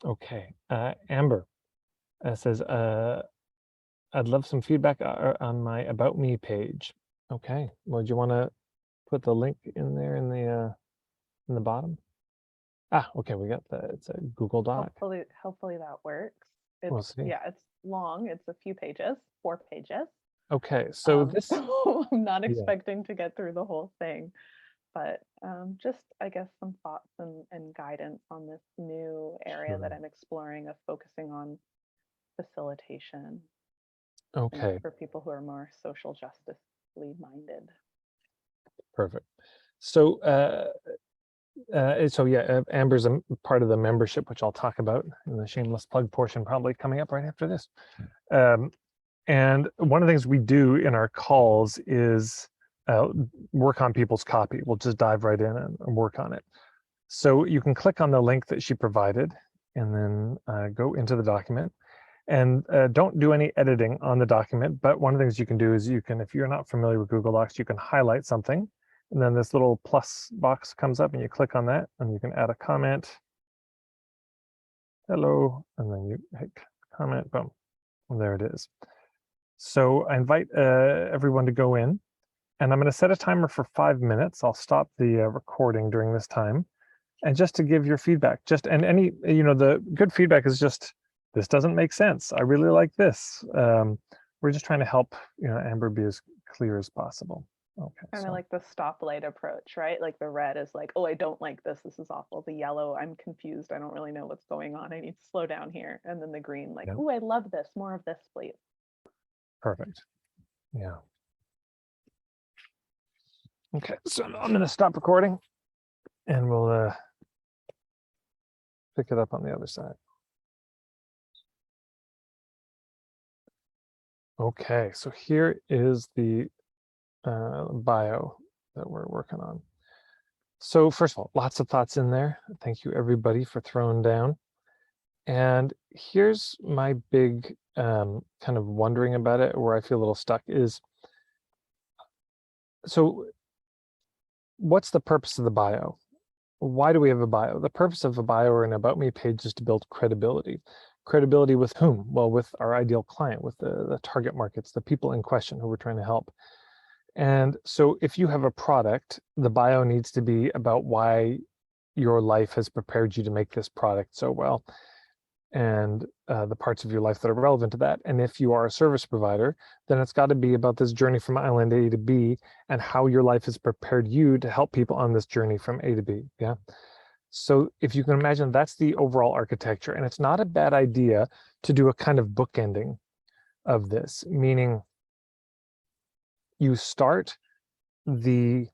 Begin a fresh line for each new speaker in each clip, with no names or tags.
Okay. Amber says, I'd love some feedback on my About Me page. Okay. Well, do you want to put the link in there in the bottom? Ah, okay. We got it's a Google Doc.
Hopefully that works.
We'll see.
Yeah, it's long. It's a few pages, 4 pages.
Okay. So
So I'm not
yeah,
expecting to get through the whole thing, but just I guess some thoughts and guidance on this new area
sure.
that I'm exploring of focusing on facilitation and
Okay.
for people who are more social justice-ly minded.
Perfect. So, Amber's a part of the membership, which I'll talk about in the shameless plug portion, probably coming up right after this. And one of the things we do in our calls is work on people's copy. We'll just dive right in and work on it. So you can click on the link that she provided and then go into the document. And don't do any editing on the document. But one of the things you can do is you can, if you're not familiar with Google Docs, you can highlight something. And then this little plus box comes up and you click on that and you can add a comment. Hello. And then you hit comment, boom. And there it is. So I invite everyone to go in and I'm going to set a timer for 5 minutes. I'll stop the recording during this time. And just to give your feedback, and any, the good feedback is just, this doesn't make sense. I really like this. We're just trying to help, Amber be as clear as possible. Okay.
Kind of like the stoplight approach, right? Like the red is like, oh, I don't like this. This is awful. The yellow, I'm confused. I don't really know what's going on. I need to slow down here. And then the green, like,
Yep.
oh, I love this. More of this, please.
Perfect. Yeah. Okay. So I'm going to stop recording and we'll pick it up on the other side. Okay. So here is the bio that we're working on. So first of all, lots of thoughts in there. Thank you everybody for throwing down. And here's my big kind of wondering about it, where I feel a little stuck is, so what's the purpose of the bio? Why do we have a bio? The purpose of a bio or an About Me page is to build credibility. Credibility with whom? Well, with our ideal client, with the target markets, the people in question who we're trying to help. And so if you have a product, the bio needs to be about why your life has prepared you to make this product so well, and the parts of your life that are relevant to that. And if you are a service provider, then it's got to be about this journey from island A to B and how your life has prepared you to help people on this journey from A to B. Yeah. So if you can imagine, that's the overall architecture. And it's not a bad idea to do a kind of bookending of this, meaning you start the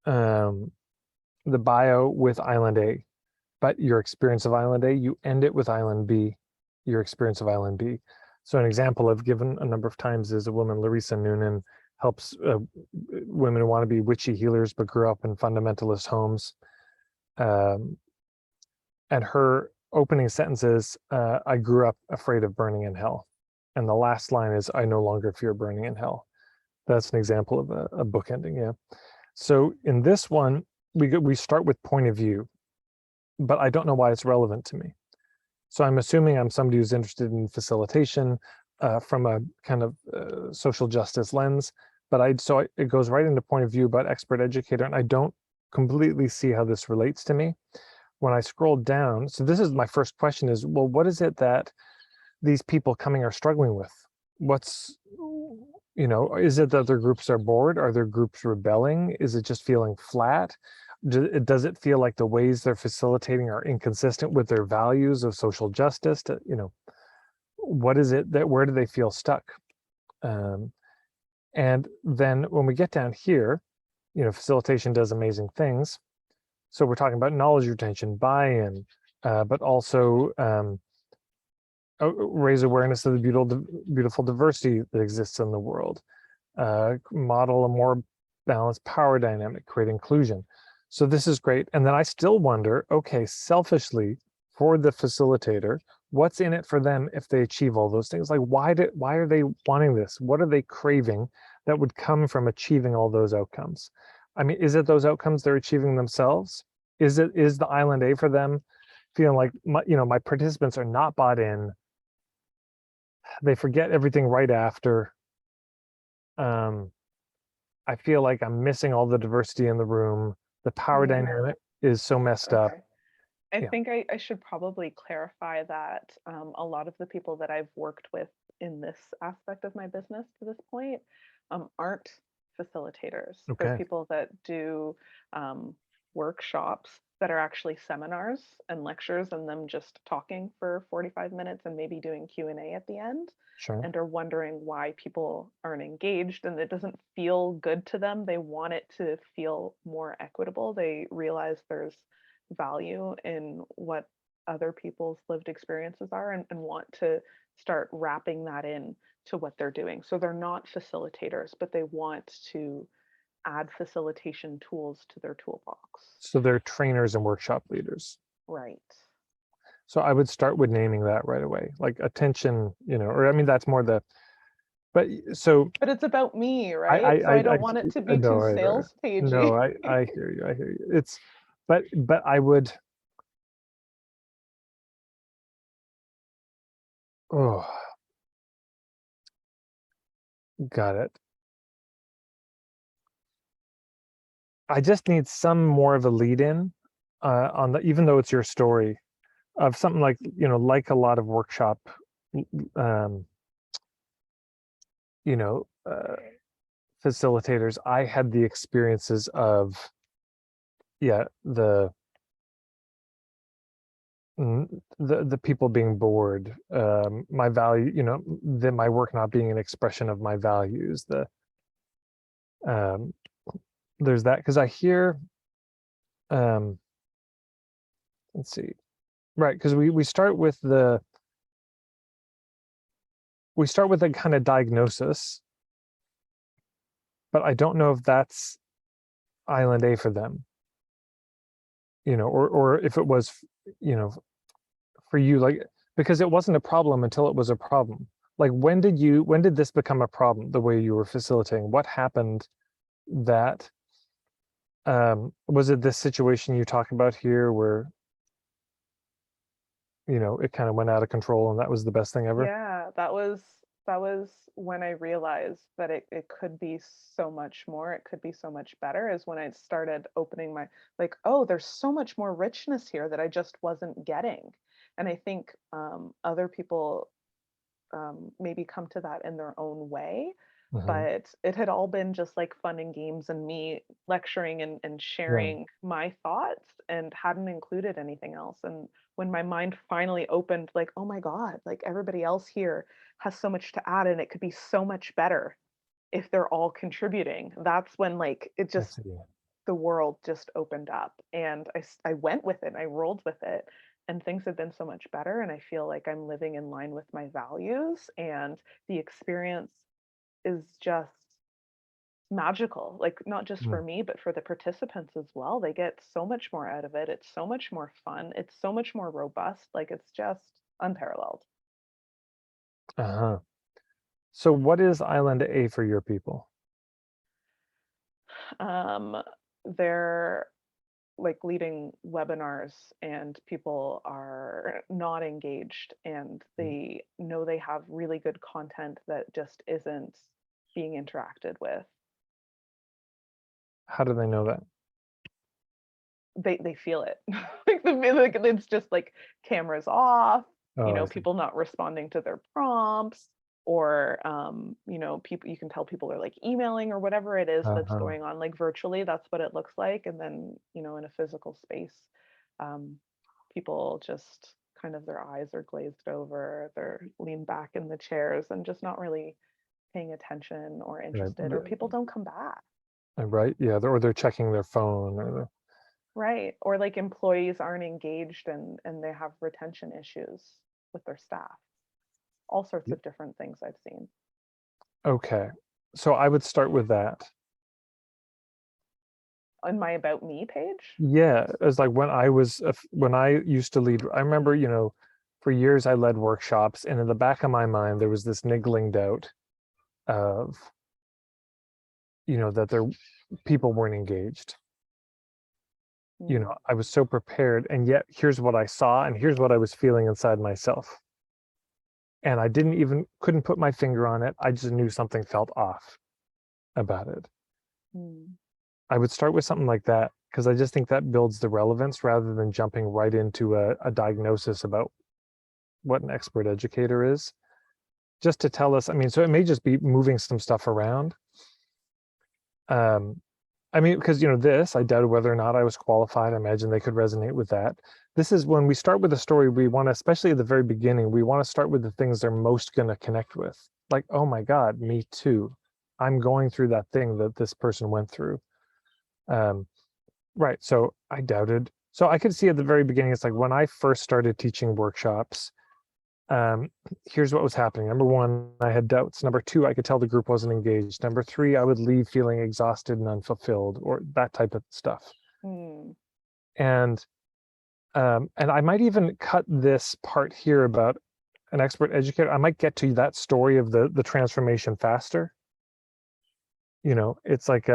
bio with island A, but your experience of island A, you end it with island B, your experience of island B. So an example I've given a number of times is a woman, Larissa Noonan, helps women who want to be witchy healers but grew up in fundamentalist homes. And her opening sentence is, I grew up afraid of burning in hell. And the last line is, I no longer fear burning in hell. That's an example of a bookending, yeah. So in this one, we start with point of view, but I don't know why it's relevant to me. So I'm assuming I'm somebody who's interested in facilitation from a kind of social justice lens, but it goes right into point of view about expert educator, and I don't completely see how this relates to me. When I scroll down, so this is my first question is, well, what is it that these people coming are struggling with? What's, is it that their groups are bored? Are their groups rebelling? Is it just feeling flat? Does it feel like the ways they're facilitating are inconsistent with their values of social justice? What is it where do they feel stuck? And then when we get down here, facilitation does amazing things. So we're talking about knowledge retention, buy-in, but also raise awareness of the beautiful diversity that exists in the world, model a more balanced power dynamic, create inclusion. So this is great. And then I still wonder, okay, selfishly for the facilitator, what's in it for them if they achieve all those things? Like, why are they wanting this? What are they craving that would come from achieving all those outcomes? I mean, is it those outcomes they're achieving themselves? Is the island A for them feeling like my participants are not bought in. They forget everything right after. Um, I feel like I'm missing all the diversity in the room. The power
Yeah.
dynamic is so messed up.
Okay. I
Yeah.
think I should probably clarify that a lot of the people that I've worked with in this aspect of my business to this point aren't facilitators. They're
Okay.
people that do um, workshops that are actually seminars and lectures and them just talking for 45 minutes and maybe doing Q&A at the end
Sure.
and are wondering why people aren't engaged and it doesn't feel good to them. They want it to feel more equitable. They realize there's value in what other people's lived experiences are and want to start wrapping that in to what they're doing. So they're not facilitators, but they want to add facilitation tools to their toolbox.
So they're trainers and workshop leaders.
Right.
So I would start with naming that right away, like attention, or I mean, that's more but so
But it's about me,
I, I,
right? So
I,
I don't want it to be
no,
too
right, right.
sales pagey.
No, I hear you. I hear you. But I would, oh, got it. I just need some more of a lead in on even though it's your story of something like, like a lot of workshop, um, you know, uh, facilitators. I had the experiences of, yeah, the people being bored, my value, my work not being an expression of my values. Um, there's that because I hear, um, let's see, right? Because we start with a kind of diagnosis, but I don't know if that's Island A for them, or if it was, you know, for you, like, because it wasn't a problem until it was a problem. Like, when did this become a problem, the way you were facilitating? What happened that, was it this situation you talk about here where, it kind of went out of control and that was the best thing ever?
Yeah, that was when I realized that it could be so much more, it could be so much better, is when I started opening my like, oh, there's so much more richness here that I just wasn't getting. And I think other people maybe come to that in their own way.
Hmm.
But it had all been just like fun and games and me lecturing and
Yeah.
sharing my thoughts and hadn't included anything else. And when my mind finally opened, like, oh my God, like everybody else here has so much to add and it could be so much better if they're all contributing. That's when like it
I
just,
see.
the world just opened up and I went with it, I rolled with it and things have been so much better and I feel like I'm living in line with my values and the experience is just magical, like not just
Mm.
for me but for the participants as well. They get so much more out of it, it's so much more fun, it's so much more robust, like it's just unparalleled.
Uh-huh. So what is Island A for your people?
um they're like leading webinars and people are not engaged and
Mm.
they know they have really good content that just isn't being interacted with.
How do they know that?
They feel it. Like like it's just like cameras off,
Oh, I see.
people not responding to their prompts or people, you can tell people are like emailing or whatever it is that's
Uh-huh.
going on like virtually, that's what it looks like. And then, in a physical space, um, people just kind of their eyes are glazed over, they're leaned back in the chairs and just not really paying attention or
Right.
interested, or people don't come back.
Right. Yeah. Or they're checking their phone
Right. Or like employees aren't engaged and they have retention issues with their staff. All sorts of different things I've seen.
okay. So I would start with that.
On my About Me page?
Yeah, it's like when I used to lead, I remember, for years I led workshops, and in the back of my mind there was this niggling doubt of, that people weren't engaged. You know, I was so prepared, and yet here's what I saw, and here's what I was feeling inside myself. And I couldn't put my finger on it. I just knew something felt off about it.
Mm.
I would start with something like that because I just think that builds the relevance rather than jumping right into a diagnosis about what an expert educator is. Just to tell us, I mean, so it may just be moving some stuff around. I mean, because, you know, this, I doubted whether or not I was qualified. I imagine they could resonate with that. This is when we start with a story, we want to, especially at the very beginning, we want to start with the things they're most going to connect with. Like, oh my God, me too. I'm going through that thing that this person went through. Right. So I doubted. So I could see at the very beginning, it's like when I first started teaching workshops, here's what was happening. Number one, I had doubts. Number two, I could tell the group wasn't engaged. Number three, I would leave feeling exhausted and unfulfilled, or that type of stuff.
Mm.
And I might even cut this part here about an expert educator. I might get to that story of the transformation faster. You know, it's like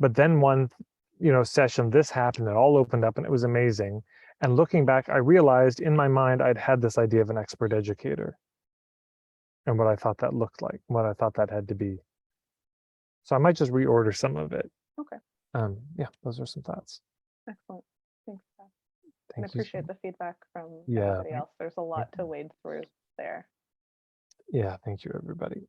but then one, you know, session, this happened, it all opened up and it was amazing. And looking back, I realized in my mind, I'd had this idea of an expert educator and what I thought that looked like, what I thought that had to be. So I might just reorder some of it.
Okay.
Yeah, those are some thoughts.
Excellent. Thanks, Beth. I
Thank you.
appreciate the feedback from
Yeah.
everybody else. There's a lot to wade through there.
Yeah. Thank you, everybody.